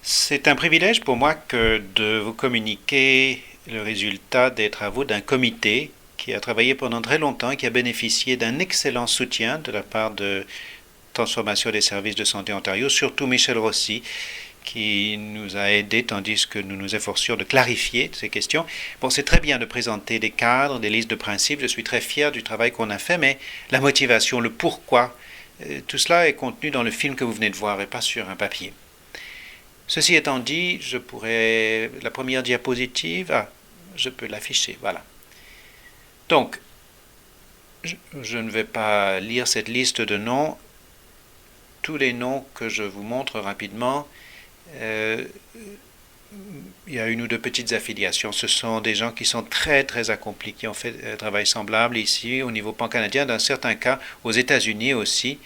C'est un privilège pour moi que de vous communiquer le résultat des travaux d'un comité qui a travaillé pendant très longtemps et qui a bénéficié d'un excellent soutien de la part de Transformation des services de santé Ontario, surtout Michel Rossi, qui nous a aidés tandis que nous nous efforcions de clarifier ces questions. Bon, c'est très bien de présenter des cadres, des listes de principes, je suis très fier du travail qu'on a fait, mais la motivation, le pourquoi, tout cela est contenu dans le film que vous venez de voir et pas sur un papier. Ceci étant dit, je pourrais... La première diapositive, je peux l'afficher, voilà. Donc, je ne vais pas lire cette liste de noms. Tous les noms que je vous montre rapidement, il y a une ou deux petites affiliations. Ce sont des gens qui sont très très accomplis, qui ont fait un travail semblable ici au niveau pan-canadien, dans certains cas aux États-Unis aussi.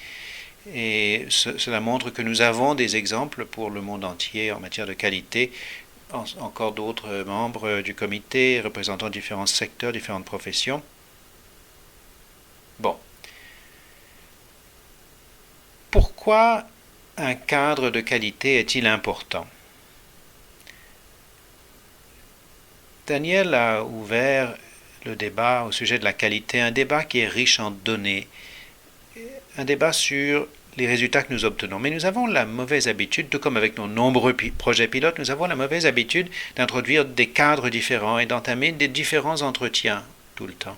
Et cela montre que nous avons des exemples pour le monde entier en matière de qualité. Encore d'autres membres du comité représentant différents secteurs, différentes professions. Bon. Pourquoi un cadre de qualité est-il important? Daniel a ouvert le débat au sujet de la qualité, un débat qui est riche en données, un débat sur les résultats que nous obtenons. Mais nous avons la mauvaise habitude, tout comme avec nos nombreux projets pilotes, nous avons la mauvaise habitude d'introduire des cadres différents et d'entamer des différents entretiens tout le temps.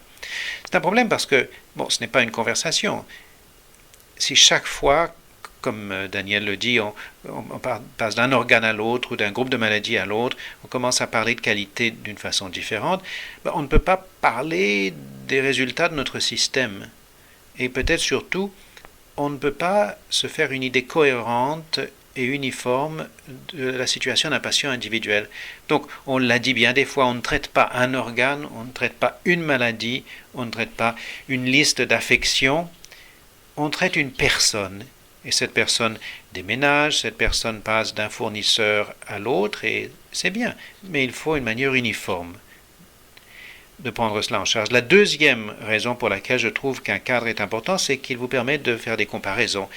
C'est un problème parce que, bon, ce n'est pas une conversation. Si chaque fois, comme Daniel le dit, on passe d'un organe à l'autre ou d'un groupe de maladies à l'autre, on commence à parler de qualité d'une façon différente, on ne peut pas parler des résultats de notre système. Et peut-être surtout, on ne peut pas se faire une idée cohérente et uniforme de la situation d'un patient individuel. Donc, on l'a dit bien des fois, on ne traite pas un organe, on ne traite pas une maladie, on ne traite pas une liste d'affections, on traite une personne. Et cette personne déménage, cette personne passe d'un fournisseur à l'autre, et c'est bien. Mais il faut une manière uniforme de prendre cela en charge. La deuxième raison pour laquelle je trouve qu'un cadre est important, c'est qu'il vous permet de faire des comparaisons.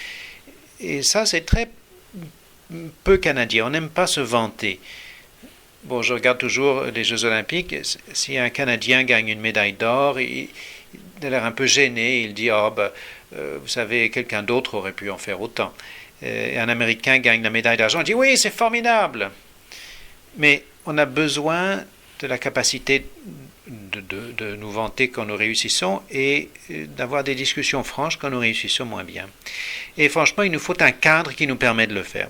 Et ça, c'est très peu canadien. On n'aime pas se vanter. Bon, je regarde toujours les Jeux Olympiques. Si un Canadien gagne une médaille d'or, il a l'air un peu gêné. Il dit, vous savez, quelqu'un d'autre aurait pu en faire autant. Et un Américain gagne la médaille d'argent, il dit, oui, c'est formidable. Mais on a besoin de la capacité de nous vanter quand nous réussissons et d'avoir des discussions franches quand nous réussissons moins bien. Et franchement, il nous faut un cadre qui nous permet de le faire.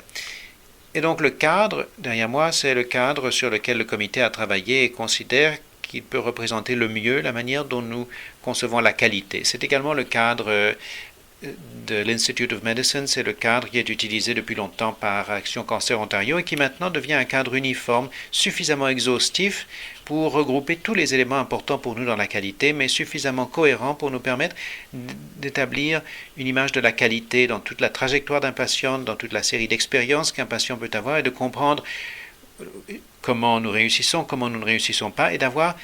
Et donc le cadre, derrière moi, c'est le cadre sur lequel le comité a travaillé et considère qu'il peut représenter le mieux la manière dont nous concevons la qualité. C'est également le cadre de l'Institute of Medicine, c'est le cadre qui est utilisé depuis longtemps par Action Cancer Ontario et qui maintenant devient un cadre uniforme, suffisamment exhaustif pour regrouper tous les éléments importants pour nous dans la qualité, mais suffisamment cohérent pour nous permettre d'établir une image de la qualité dans toute la trajectoire d'un patient, dans toute la série d'expériences qu'un patient peut avoir et de comprendre comment nous réussissons, comment nous ne réussissons pas et d'avoir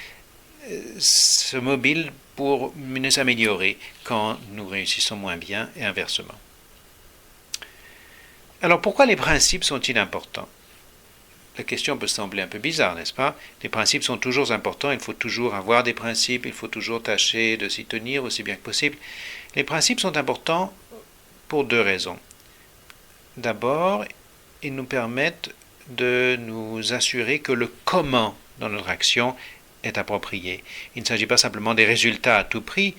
ce mobile pour nous améliorer quand nous réussissons moins bien et inversement. Alors pourquoi les principes sont-ils importants? La question peut sembler un peu bizarre, n'est-ce pas? Les principes sont toujours importants, il faut toujours avoir des principes, il faut toujours tâcher de s'y tenir aussi bien que possible. Les principes sont importants pour deux raisons. D'abord, ils nous permettent de nous assurer que le comment dans notre action est approprié. Il ne s'agit pas simplement des résultats à tout prix.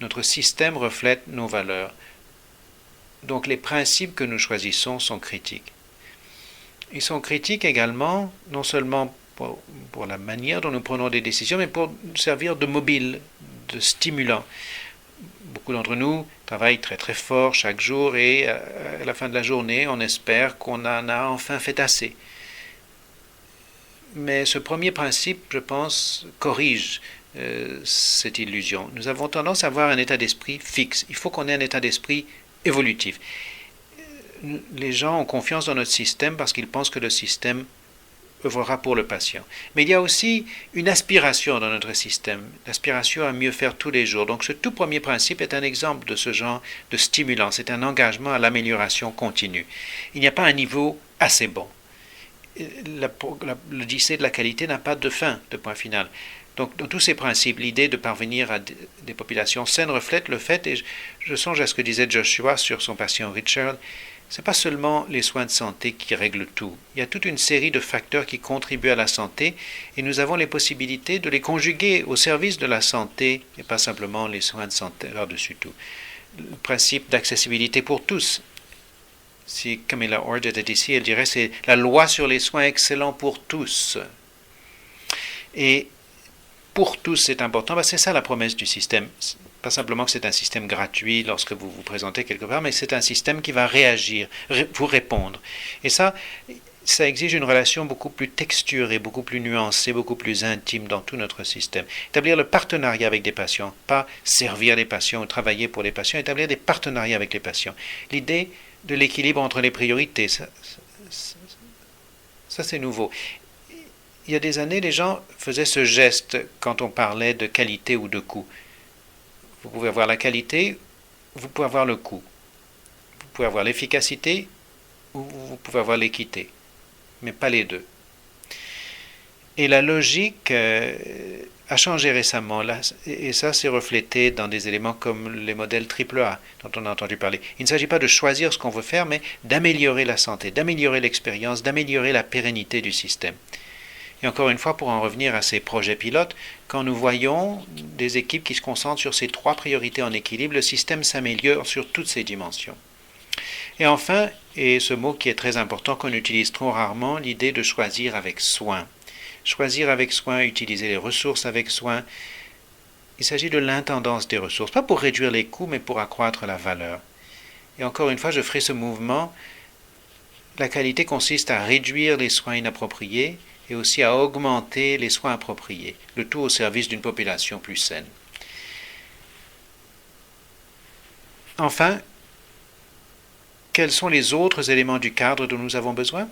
Notre système reflète nos valeurs. Donc les principes que nous choisissons sont critiques. Ils sont critiques également, non seulement pour la manière dont nous prenons des décisions, mais pour servir de mobile, de stimulant. Beaucoup d'entre nous travaillent très très fort chaque jour et à la fin de la journée, on espère qu'on en a enfin fait assez. Mais ce premier principe, je pense, corrige cette illusion. Nous avons tendance à avoir un état d'esprit fixe. Il faut qu'on ait un état d'esprit évolutif. Les gens ont confiance dans notre système parce qu'ils pensent que le système œuvrera pour le patient. Mais il y a aussi une aspiration dans notre système, l'aspiration à mieux faire tous les jours. Donc ce tout premier principe est un exemple de ce genre de stimulant. C'est un engagement à l'amélioration continue. Il n'y a pas un niveau assez bon. l'odyssée de la qualité n'a pas de fin, de point final. Donc, dans tous ces principes, l'idée de parvenir à des populations saines reflète le fait, et je songe à ce que disait Joshua sur son patient Richard, ce n'est pas seulement les soins de santé qui règlent tout. Il y a toute une série de facteurs qui contribuent à la santé, et nous avons les possibilités de les conjuguer au service de la santé, et pas simplement les soins de santé par-dessus tout. Le principe d'accessibilité pour tous. Si Camilla Ord était ici, elle dirait c'est la loi sur les soins excellents pour tous. Et pour tous, c'est important. C'est ça la promesse du système. Pas simplement que c'est un système gratuit lorsque vous vous présentez quelque part, mais c'est un système qui va réagir, vous répondre. Et ça exige une relation beaucoup plus texturée, beaucoup plus nuancée, beaucoup plus intime dans tout notre système. Établir le partenariat avec des patients, pas servir les patients ou travailler pour les patients, établir des partenariats avec les patients. L'idée de l'équilibre entre les priorités, ça c'est nouveau. Il y a des années, les gens faisaient ce geste quand on parlait de qualité ou de coût. Vous pouvez avoir la qualité, vous pouvez avoir le coût. Vous pouvez avoir l'efficacité ou vous pouvez avoir l'équité, mais pas les deux. Et la logique a changé récemment, et ça s'est reflété dans des éléments comme les modèles AAA dont on a entendu parler. Il ne s'agit pas de choisir ce qu'on veut faire, mais d'améliorer la santé, d'améliorer l'expérience, d'améliorer la pérennité du système. Et encore une fois, pour en revenir à ces projets pilotes, quand nous voyons des équipes qui se concentrent sur ces trois priorités en équilibre, le système s'améliore sur toutes ces dimensions. Et enfin, et ce mot qui est très important qu'on utilise trop rarement, l'idée de choisir avec soin. Choisir avec soin, utiliser les ressources avec soin. Il s'agit de l'intendance des ressources, pas pour réduire les coûts, mais pour accroître la valeur. Et encore une fois, je ferai ce mouvement. La qualité consiste à réduire les soins inappropriés, et aussi à augmenter les soins appropriés, le tout au service d'une population plus saine. Enfin, quels sont les autres éléments du cadre dont nous avons besoin?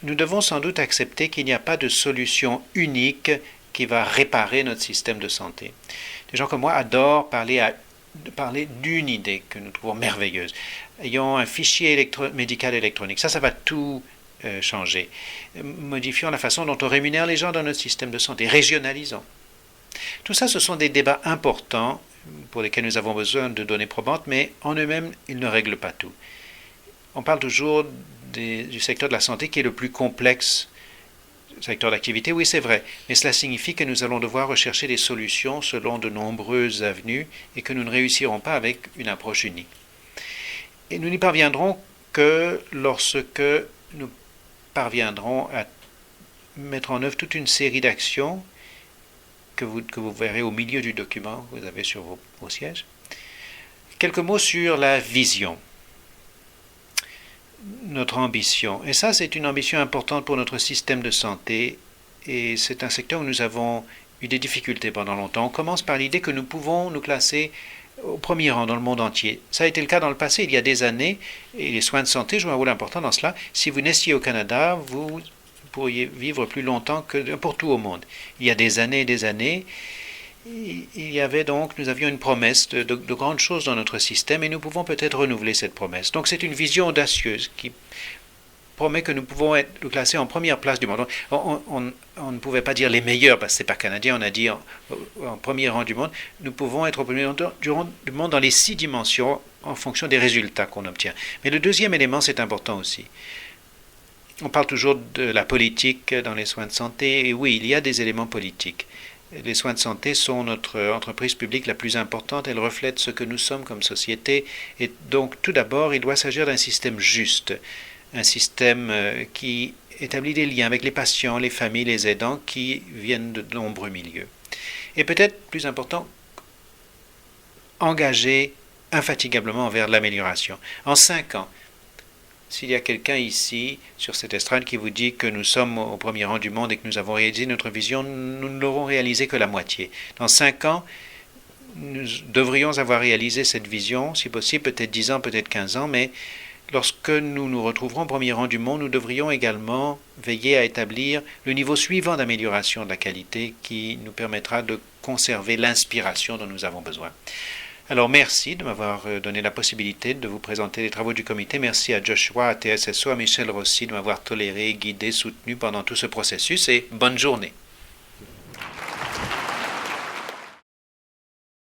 Nous devons sans doute accepter qu'il n'y a pas de solution unique qui va réparer notre système de santé. Des gens comme moi adorent parler d'une idée que nous trouvons merveilleuse. Ayons un fichier médical électronique. Ça va tout changer. Modifions la façon dont on rémunère les gens dans notre système de santé. Régionalisons. Tout ça, ce sont des débats importants pour lesquels nous avons besoin de données probantes, mais en eux-mêmes, ils ne règlent pas tout. On parle toujours du secteur de la santé qui est le plus complexe secteur d'activité. Oui, c'est vrai, mais cela signifie que nous allons devoir rechercher des solutions selon de nombreuses avenues et que nous ne réussirons pas avec une approche unique. Et nous n'y parviendrons que lorsque nous parviendrons à mettre en œuvre toute une série d'actions que vous verrez au milieu du document que vous avez sur vos sièges. Quelques mots sur la vision, notre ambition. Et ça, c'est une ambition importante pour notre système de santé et c'est un secteur où nous avons eu des difficultés pendant longtemps. On commence par l'idée que nous pouvons nous classer au premier rang dans le monde entier. Ça a été le cas dans le passé, il y a des années, et les soins de santé jouent un rôle important dans cela. Si vous naissiez au Canada, vous pourriez vivre plus longtemps que n'importe où au monde. Il y a des années, nous avions une promesse de grandes choses dans notre système, et nous pouvons peut-être renouveler cette promesse. Donc c'est une vision audacieuse qui promet que nous pouvons être classés en première place du monde. On ne pouvait pas dire les meilleurs, parce que ce n'est pas canadien, on a dit en premier rang du monde. Nous pouvons être au premier rang du monde dans les 6 dimensions en fonction des résultats qu'on obtient. Mais le deuxième élément, c'est important aussi. On parle toujours de la politique dans les soins de santé, et oui, il y a des éléments politiques. Les soins de santé sont notre entreprise publique la plus importante, elle reflète ce que nous sommes comme société, et donc tout d'abord, il doit s'agir d'un système juste, un système qui établit des liens avec les patients, les familles, les aidants qui viennent de nombreux milieux. Et peut-être plus important, engagé infatigablement vers l'amélioration. En 5 ans, s'il y a quelqu'un ici, sur cette estrade, qui vous dit que nous sommes au premier rang du monde et que nous avons réalisé notre vision, nous ne l'aurons réalisé que la moitié. Dans 5 ans, nous devrions avoir réalisé cette vision, si possible, peut-être 10 ans, peut-être 15 ans, mais lorsque nous nous retrouverons au premier rang du monde, nous devrions également veiller à établir le niveau suivant d'amélioration de la qualité qui nous permettra de conserver l'inspiration dont nous avons besoin. Alors merci de m'avoir donné la possibilité de vous présenter les travaux du comité. Merci à Joshua, à TSSO, à Michel Rossi de m'avoir toléré, guidé, soutenu pendant tout ce processus et bonne journée.